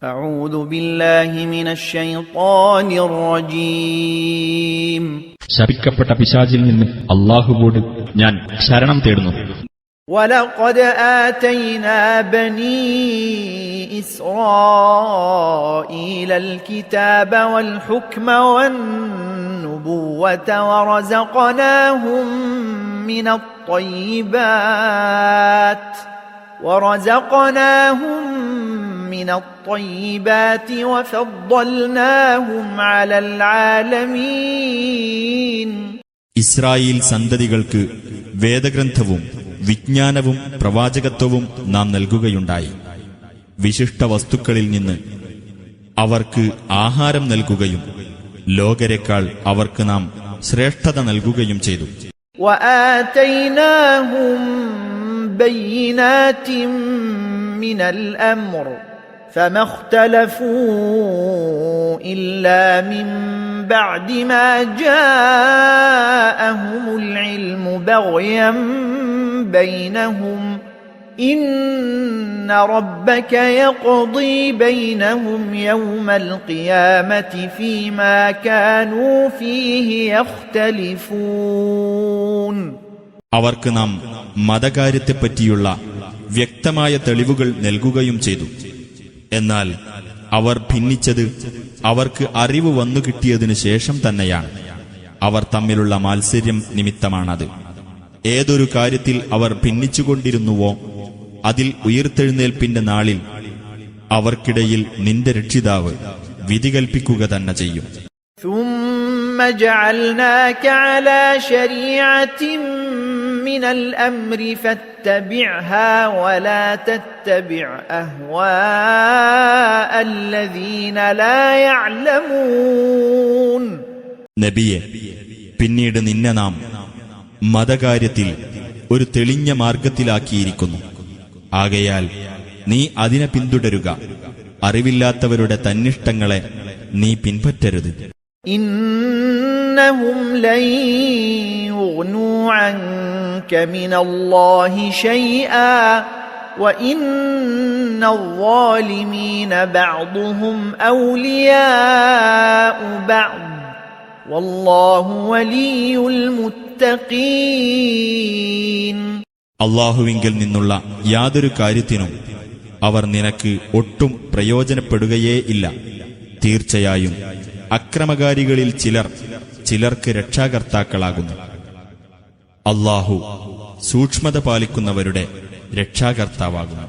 أعوذ بالله من الشيطان الرجيم ശപിക്കപ്പെട്ട പിശാചിൽ നിന്ന് അല്ലാഹുവോട് ഞാൻ ശരണം തേടുന്നു. ولقد آتينا بني إسرائيل الكتاب والحكم والنبوة ورزقناهم من الطيبات وفضلناهم على العالمين. ഇസ്രായേൽ സന്തതികൾക്ക് വേദഗ്രന്ഥവും വിജ്ഞാനവും പ്രവാചകത്വവും നാം നൽകുകയുണ്ടായി. വിശിഷ്ട വസ്തുക്കളിൽ നിന്ന് അവർക്ക് ആഹാരം നൽകുകയും ലോകരെക്കാൾ അവർക്ക് നാം ശ്രേഷ്ഠത നൽകുകയും ചെയ്തു. وآتيناهم بينات من الأمر فما اختلفوا إلا من بعد ما جاءهم العلم بغيا بينهم إن ربك يقضي بينهم يوم القيامة فيما كانوا فيه يختلفون. അവർക്ക് നാം മതകാര്യത്തെപ്പറ്റിയുള്ള വ്യക്തമായ തെളിവുകൾ നൽകുകയും ചെയ്തു. എന്നാൽ അവർ ഭിന്നിച്ചത് അവർക്ക് അറിവ് വന്നുകിട്ടിയതിനു ശേഷം തന്നെയാണ്. അവർ തമ്മിലുള്ള മാത്സര്യം നിമിത്തമാണത്. ഏതൊരു കാര്യത്തിൽ അവർ ഭിന്നിച്ചുകൊണ്ടിരുന്നുവോ അതിൽ ഉയിർത്തെഴുന്നേൽപ്പിന്റെ നാളിൽ അവർക്കിടയിൽ നിന്റെ രക്ഷിതാവ് വിധി കൽപ്പിക്കുക തന്നെ ചെയ്യും. ثم جعلناك على شريعة من الأمر فاتبعها ولا تتبع أهواء الذين لا يعلمون. നബിയെ, പിന്നീട് നിന്നെ നാം മതകാര്യത്തിൽ ഒരു തെളിഞ്ഞ മാർഗത്തിലാക്കിയിരിക്കുന്നു. ആകയാൽ നീ അതിനെ പിന്തുടരുക. അറിവില്ലാത്തവരുടെ തന്നിഷ്ടങ്ങളെ നീ പിൻപറ്റരുത്. إنهم لن يغنوا عنك من الله شيئا وإن الظالمين بعضهم أولياء بعض والله ولي المتقين. അല്ലാഹുവിങ്കിൽ നിന്നുള്ള യാതൊരു കാര്യത്തിനും അവർ നിനക്ക് ഒട്ടും പ്രയോജനപ്പെടുകയേ ഇല്ല. തീർച്ചയായും അക്രമകാരികളിൽ ചിലർക്ക് രക്ഷാകർത്താക്കളാകുന്നു. അല്ലാഹു സൂക്ഷ്മത പാലിക്കുന്നവരുടെ രക്ഷാകർത്താവാകുന്നു.